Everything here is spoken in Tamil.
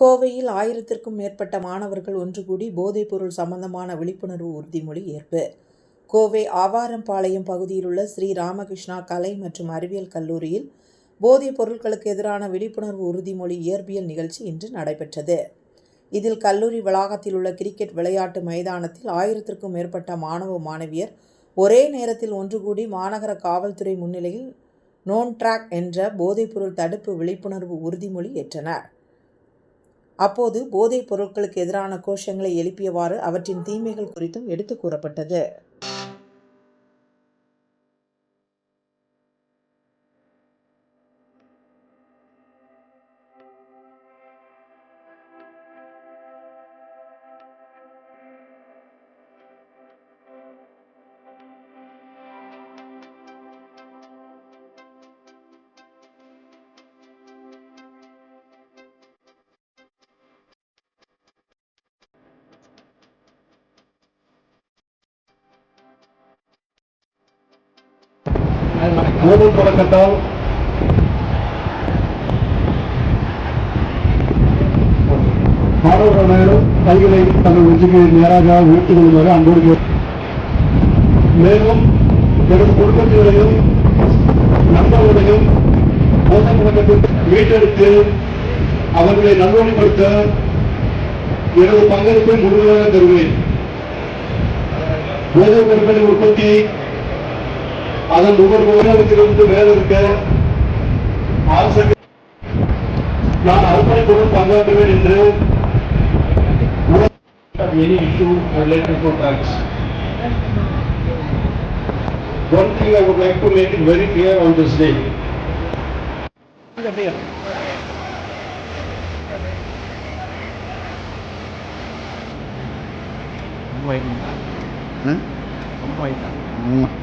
கோவையில் 1000க்கும் மேற்பட்ட மாணவர்கள் ஒன்று கூடி போதைப்பொருள் சம்பந்தமான விழிப்புணர்வு உறுதிமொழி ஏற்பு. கோவை ஆவாரம்பாளையம் பகுதியில் உள்ள ஸ்ரீ ராமகிருஷ்ணா கலை மற்றும் அறிவியல் கல்லூரியில் போதைப் பொருட்களுக்கு எதிரான விழிப்புணர்வு உறுதிமொழி இயற்பியல் நிகழ்ச்சி இன்று நடைபெற்றது. இதில் கல்லூரி வளாகத்தில் உள்ள கிரிக்கெட் விளையாட்டு மைதானத்தில் 1000க்கும் மேற்பட்ட மாணவ மாணவியர் ஒரே நேரத்தில் ஒன்று கூடி மாநகர காவல்துறை முன்னிலையில் நோன் ட்ராக் என்ற போதைப்பொருள் தடுப்பு விழிப்புணர்வு உறுதிமொழி ஏற்றனர். அப்போது போதைப் பொருட்களுக்கு எதிரான கோஷங்களை எழுப்பியவாறு அவற்றின் தீமைகள் குறித்தும் எடுத்துக் கூறப்பட்டது. போதை பழக்கத்தால் மாணவர்கள் அனைவரும் கைகளை தங்கள் நெஞ்சுக்கு நேராக உயர்த்திக் கொள்ளுமாறு அன்போடு மேலும் எனது குடும்பத்தினரையும் நண்பர்களையும் போதை பழக்கத்தை மீட்டெடுத்து அவர்களை நல்வழிப்படுத்த எனது பங்களிப்பை முழுமையாக தருவேன். போதைப் பொருட்களின் உற்பத்தி அதன் நுகர்வோரிடத்திலிருந்து மேல இருக்க நான் அர்ப்பணிப்புடன் பங்காற்றுவேன் என்று any issue related to drugs. One thing I would like to make it very clear on this day. Không quay.